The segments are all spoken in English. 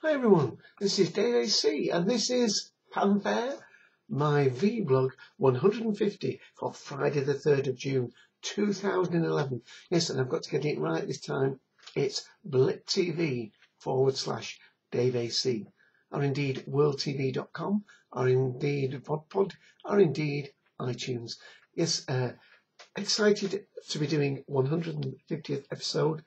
Hi everyone, this is daveac and this is Fanfare, my vblog 150 for Friday the 3rd of June 2011. Yes, and I've got to get it right this time. It's bliptv/daveac, or indeed worldtv.com, or indeed vodpod, or indeed iTunes. Yes, excited to be doing 150th episode,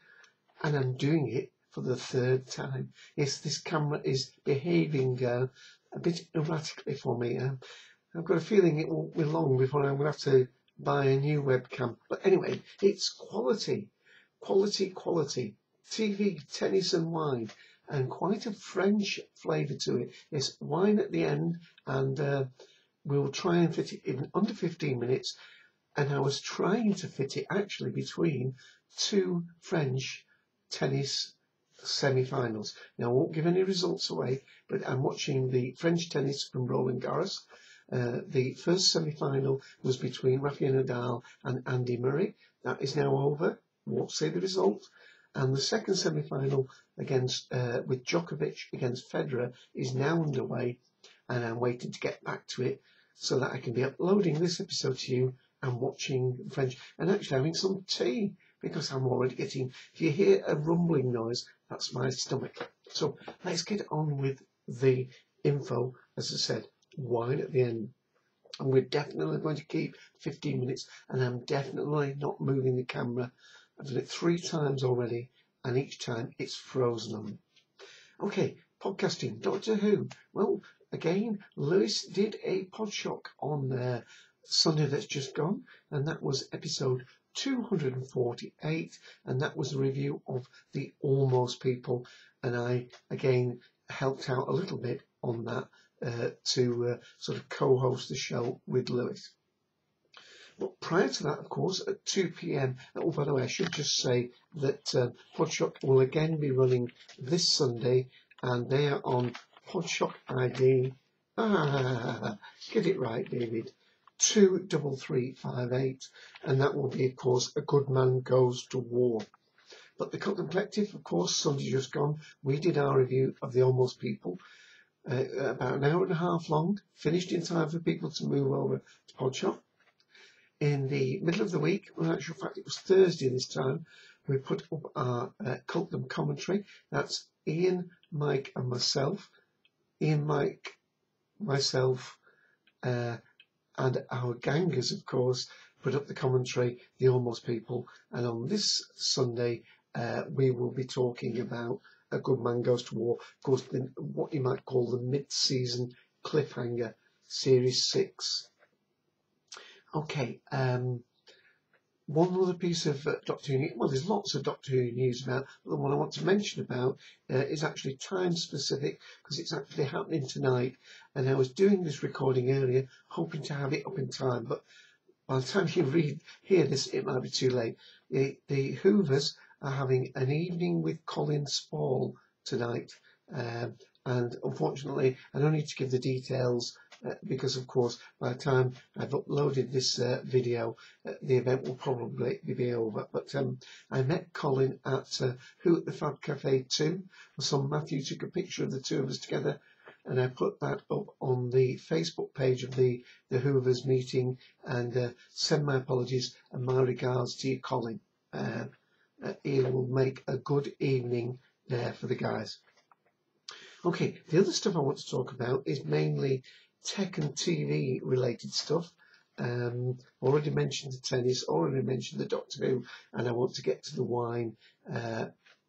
and I'm doing it for the third time. Yes, this camera is behaving a bit erratically for me. I've got a feeling it won't be long before I'm going to have to buy a new webcam. But anyway, it's quality. TV, tennis and wine, and quite a French flavour to it. Yes, wine at the end, and we'll try and fit it in under 15 minutes. And I was trying to fit it actually between two French tennis semi-finals. Now I won't give any results away, but I'm watching the French tennis from Roland Garros. The first semi-final was between Rafael Nadal and Andy Murray. That is now over. Won't say the result. And the second semi-final against with Djokovic against Federer is now underway, and I'm waiting to get back to it so that I can be uploading this episode to you and watching French and actually having some tea, because I'm already getting, if you hear a rumbling noise, that's my stomach. So let's get on with the info. As I said, wine at the end. And we're definitely going to keep 15 minutes, and I'm definitely not moving the camera. I've done it 3 times already, and each time it's frozen on. Okay, podcasting, Doctor Who. Well, again, Lewis did a podshock on Sunday that's just gone, and that was episode 248, and that was a review of The Almost People, and I again helped out a little bit on that to sort of co-host the show with Lewis. But prior to that, of course, at 2 p.m, oh, by the way, I should just say that Podshock will again be running this Sunday, and they are on Podshock ID, get it right, David, 23358, and that will be, of course, A Good Man Goes to War. But the Cotton Collective, of course, Sunday just gone, we did our review of The Almost People, about an hour and a half long, finished in time for people to move over to Podshock. In the middle of the week, well, in actual fact, it was Thursday this time, we put up our Cultdom commentary. That's Ian, Mike, and myself. Ian, Mike, myself, and our gangers, of course, put up the commentary, The Almost People. And on this Sunday, we will be talking about A Good Man Goes to War. Of course, what you might call the mid-season cliffhanger, Series 6. Okay, one other piece of Doctor Who news. Well, there's lots of Doctor Who news about, but the one I want to mention about is actually time specific, because it's actually happening tonight. And I was doing this recording earlier, hoping to have it up in time, but by the time you hear this, it might be too late. The Hoovers are having an evening with Colin Spall tonight, and unfortunately, I don't need to give the details. Because of course by the time I've uploaded this video, the event will probably be over. But I met Colin at Who at the Fab Cafe 2. My son Matthew took a picture of the two of us together, and I put that up on the Facebook page of the Hoovers meeting, and send my apologies and my regards to you, Colin. He will make a good evening there for the guys. Okay, the other stuff I want to talk about is mainly Tekken TV related stuff. Already mentioned the tennis, already mentioned the Doctor Who, and I want to get to the wine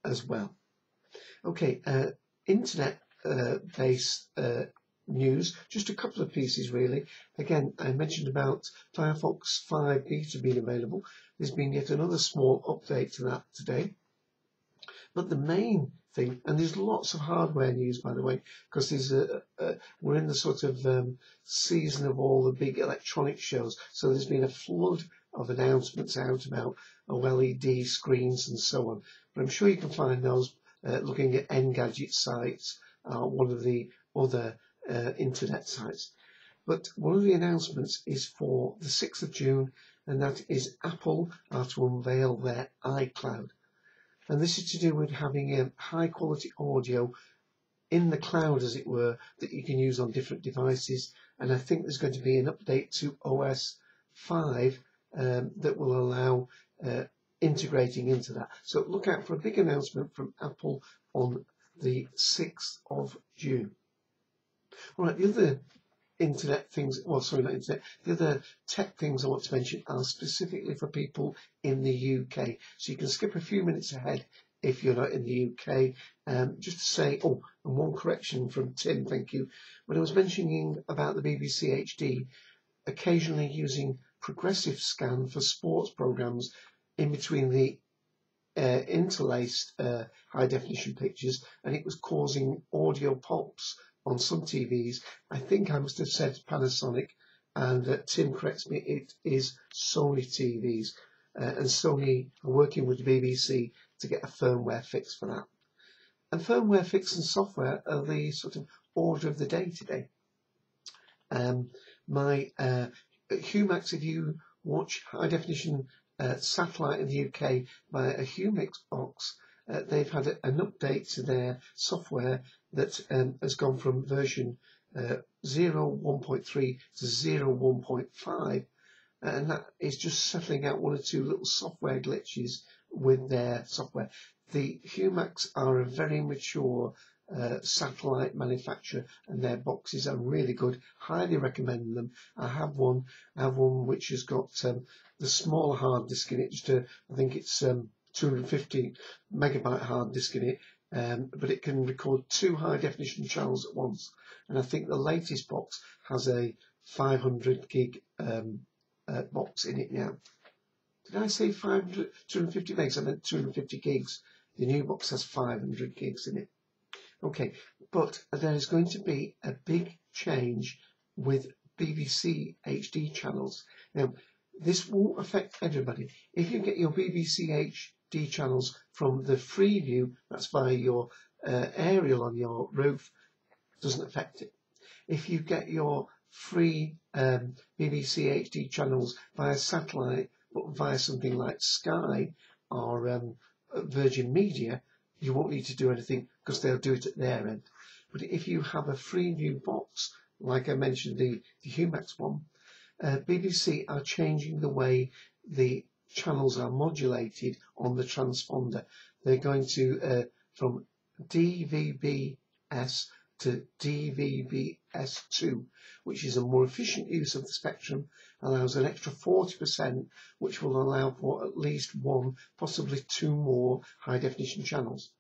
as well. Okay, internet based news, just a couple of pieces really. Again, I mentioned about Firefox 5 beta being available. There's been yet another small update to that today. But the main thing, and there's lots of hardware news, by the way, because there's we're in the sort of season of all the big electronic shows, so there's been a flood of announcements out about OLED screens and so on. But I'm sure you can find those looking at Engadget sites, one of the other internet sites. But one of the announcements is for the 6th of June, and that is Apple are to unveil their iCloud. And this is to do with having high quality audio in the cloud, as it were, that you can use on different devices. And I think there's going to be an update to OS 5 that will allow integrating into that. So look out for a big announcement from Apple on the 6th of June. All right, the other internet things, well, sorry, not internet, the other tech things I want to mention are specifically for people in the UK. So you can skip a few minutes ahead if you're not in the UK. Just to say, oh, and one correction from Tim, thank you. When I was mentioning about the BBC HD, occasionally using progressive scan for sports programmes in between the interlaced high definition pictures, and it was causing audio pops on some TVs. I think I must have said Panasonic, and Tim corrects me, it is Sony TVs, and Sony are working with the BBC to get a firmware fix for that. And firmware fix and software are the sort of order of the day today. My Humax, if you watch high definition satellite in the UK by a Humax box, they've had an update to their software that has gone from version 0.1.3 to 0.1.5, and that is just settling out one or two little software glitches with their software. The Humax are a very mature satellite manufacturer, and their boxes are really good. Highly recommend them. I have one which has got the smaller hard disk in it. I think it's 250 megabyte hard disk in it, but it can record 2 high definition channels at once. And I think the latest box has a 500 gig box in it now. Did I say 250 megs? I meant 250 gigs. The new box has 500 gigs in it. Okay, but there is going to be a big change with BBC HD channels. Now, this won't affect everybody. If you get your BBC HD channels from the free view, that's via your aerial on your roof, doesn't affect it. If you get your free BBC HD channels via satellite, but via something like Sky or Virgin Media, you won't need to do anything because they'll do it at their end. But if you have a Freeview box, like I mentioned, the Humax one, BBC are changing the way the channels are modulated on the transponder. They're going to from DVB-S to DVB-S2, which is a more efficient use of the spectrum, allows an extra 40%, which will allow for at least 1, possibly 2 more high definition channels.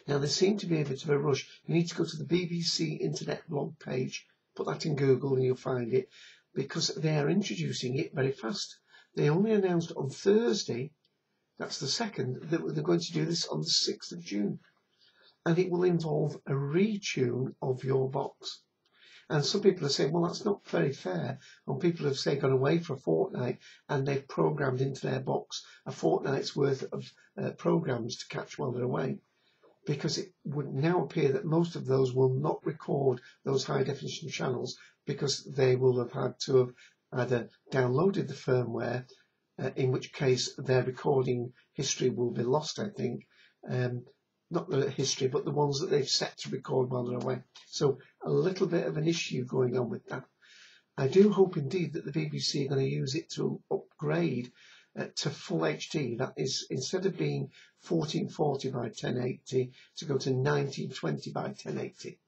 Now, there seemed to be a bit of a rush. You need to go to the BBC Internet blog page, put that in Google and you'll find it, because they are introducing it very fast. They only announced on Thursday, that's the 2nd, that they're going to do this on the 6th of June. And it will involve a retune of your box. And some people are saying, well, that's not very fair. And people have, say, gone away for a fortnight and they've programmed into their box a fortnight's worth of programs to catch while they're away. Because it would now appear that most of those will not record those high definition channels because they will have had to have either downloaded the firmware, in which case their recording history will be lost, I think. Not the history, but the ones that they've set to record while they're away. So a little bit of an issue going on with that. I do hope indeed that the BBC are going to use it to upgrade to full HD. That is, instead of being 1440 by 1080, to go to 1920 by 1080.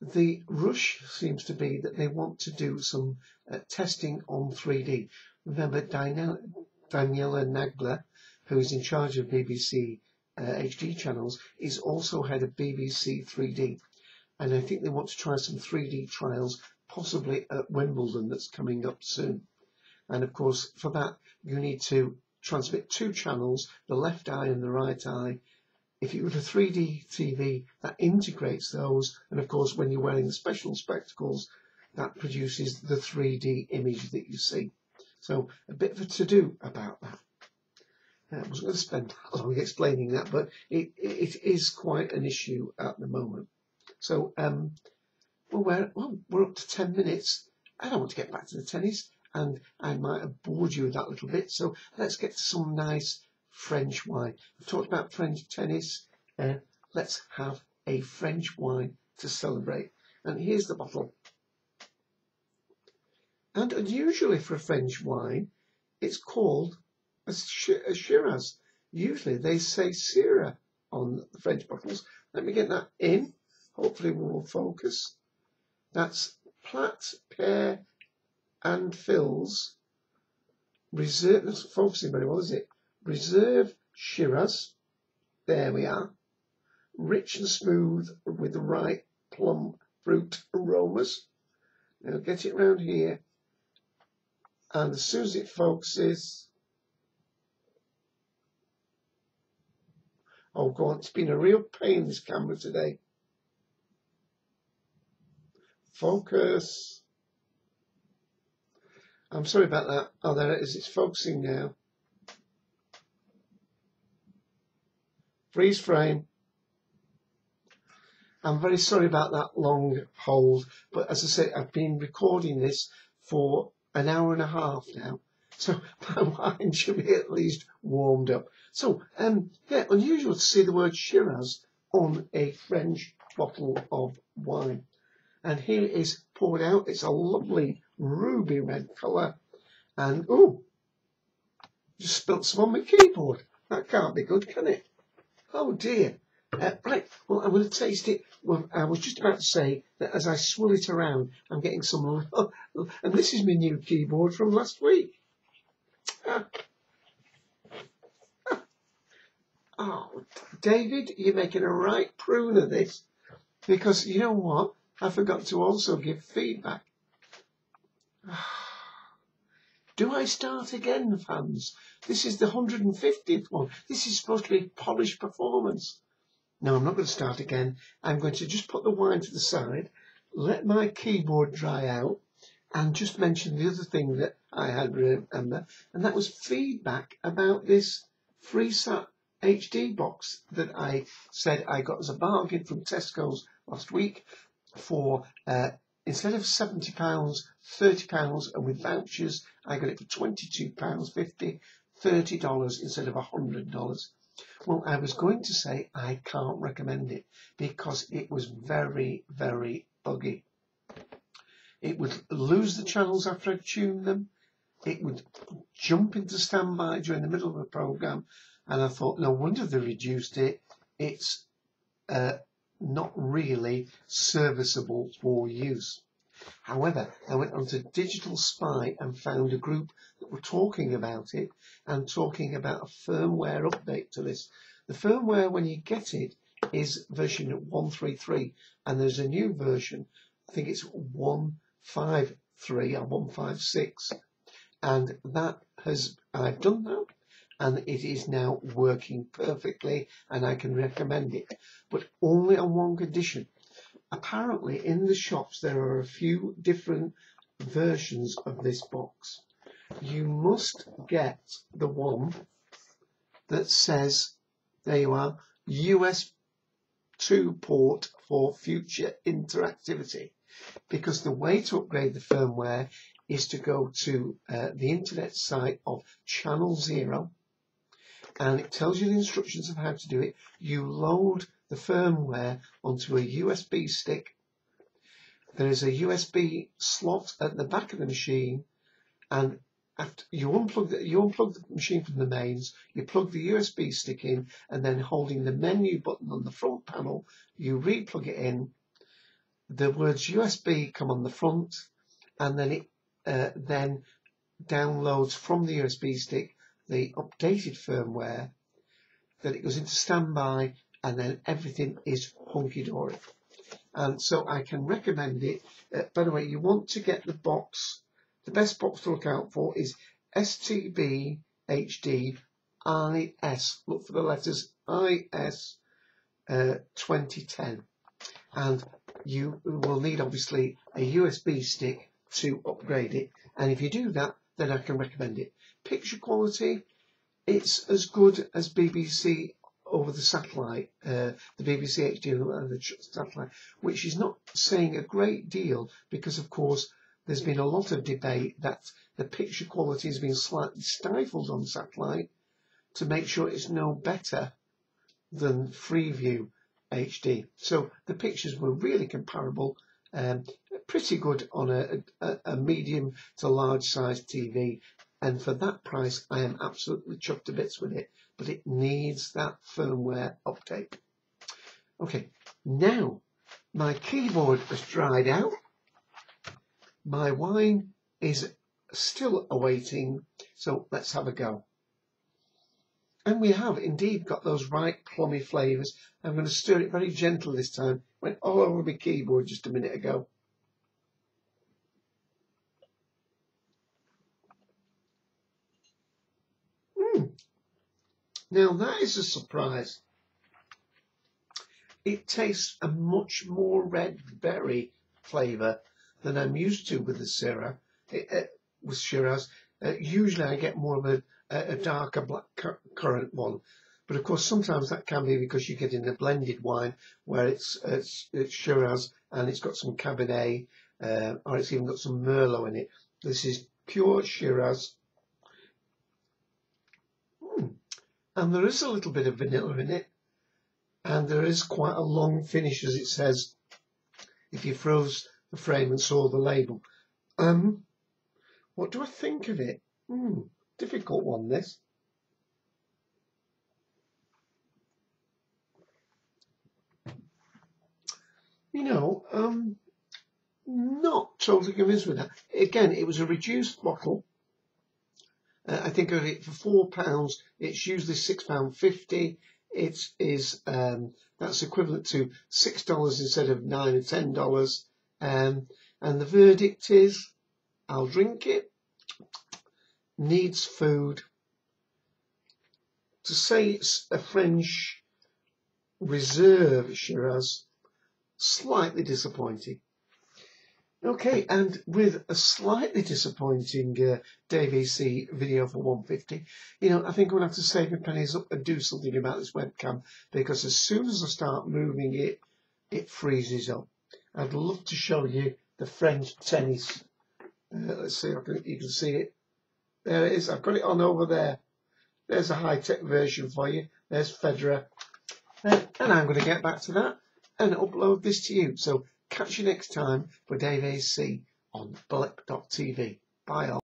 The rush seems to be that they want to do some testing on 3D. Remember, Daniela Nagler, who is in charge of BBC HD channels, is also head of BBC 3D, and I think they want to try some 3D trials, possibly at Wimbledon, that's coming up soon. And of course, for that you need to transmit 2 channels, the left eye and the right eye. If you have a 3D TV, that integrates those, and of course when you're wearing the special spectacles, that produces the 3D image that you see. So a bit of a to-do about that. I wasn't going to spend that long explaining that, but it is quite an issue at the moment. So, we're up to 10 minutes. I don't want to get back to the tennis, and I might have bored you with that little bit. So let's get to some nice French wine. We've talked about French tennis. Let's have a French wine to celebrate. And here's the bottle. And unusually for a French wine, it's called a Shiraz. Usually they say Syrah on the French bottles. Let me get that in. Hopefully we will focus. That's Plat, Pear and Phil's Reserve. That's not focusing very well, is it? Reserve Shiraz. There we are. Rich and smooth with the right plum fruit aromas. Now get it round here. And as soon as it focuses, oh go on, it's been a real pain, this camera today. Focus. I'm sorry about that. Oh, there it is, it's focusing now. Freeze frame. I'm very sorry about that long hold, but as I say, I've been recording this for an hour and a half now, so my wine should be at least warmed up. So, yeah, unusual to see the word Shiraz on a French bottle of wine. And here it is poured out. It's a lovely ruby red colour. And, oh, just spilt some on my keyboard. That can't be good, can it? Oh dear. Right, well, I'm going to taste it. Well, I was just about to say that as I swirl it around, I'm getting some, and this is my new keyboard from last week. Oh, David, you're making a right prune of this, because you know what? I forgot to also give feedback. Do I start again, fans? This is the 150th one. This is supposed to be polished performance. No, I'm not going to start again. I'm going to just put the wine to the side, let my keyboard dry out, and just mention the other thing that I had remember, and that was feedback about this FreeSat HD box that I said I got as a bargain from Tesco's last week for, instead of £70, £30, and with vouchers, I got it for £22.50, $30 instead of $100. Well, I was going to say I can't recommend it because it was very, very buggy. It would lose the channels after I tuned them. It would jump into standby during the middle of the program. And I thought, no wonder they reduced it. It's not really serviceable for use. However, I went onto Digital Spy and found a group that were talking about it and talking about a firmware update to this. The firmware, when you get it, is version 133, and there's a new version, I think it's 153 or 156, and that I've done that, and it is now working perfectly, and I can recommend it, but only on one condition. Apparently in the shops there are a few different versions of this box. You must get the one that says, there you are, US 2 port for future interactivity, because the way to upgrade the firmware is to go to the internet site of Channel Zero, and it tells you the instructions of how to do it. You load the firmware onto a USB stick. There is a USB slot at the back of the machine, and after you unplug the machine from the mains, you plug the USB stick in, and then holding the menu button on the front panel, you re-plug it in. The words USB come on the front, and then it then downloads from the USB stick the updated firmware. Then it goes into standby, and then everything is hunky-dory. And so I can recommend it. By the way, you want to get the box. The best box to look out for is STB HD IS. Look for the letters IS 2010. And you will need, obviously, a USB stick to upgrade it. And if you do that, then I can recommend it. Picture quality, it's as good as BBC over the satellite, the BBC HD over the satellite, which is not saying a great deal because, of course, there's been a lot of debate that the picture quality has been slightly stifled on satellite to make sure it's no better than Freeview. HD. So the pictures were really comparable, pretty good on a medium to large size TV. And for that price, I am absolutely chuffed to bits with it, but it needs that firmware update. Okay, now my keyboard has dried out. My wine is still awaiting, so let's have a go. And we have indeed got those right plummy flavours. I'm going to stir it very gentle this time. Went all over my keyboard just a minute ago. Now that is a surprise. It tastes a much more red berry flavour than I'm used to with the Syrah. With Shiraz, usually I get more of a darker black currant one, but of course sometimes that can be because you're getting a blended wine where it's Shiraz and it's got some Cabernet, or it's even got some Merlot in it. This is pure Shiraz. And there is a little bit of vanilla in it, and there is quite a long finish, as it says, if you froze the frame and saw the label. What do I think of it? Difficult one, this. You know, not totally convinced with that. Again, it was a reduced bottle. I think of it for £4. It's usually £6.50. It is that's equivalent to $6 instead of $9 or $10. And the verdict is, I'll drink it. Needs food. To say it's a French Reserve Shiraz, slightly disappointing. Okay, and with a slightly disappointing daveac video for £150, you know, I think I'm going to have to save my pennies up and do something about this webcam, because as soon as I start moving it, it freezes up. I'd love to show you the French tennis. Let's see if you can see it. There it is. I've got it on over there. There's a high-tech version for you. There's Federer. And I'm going to get back to that and upload this to you. So catch you next time for daveac on blip.tv. Bye all.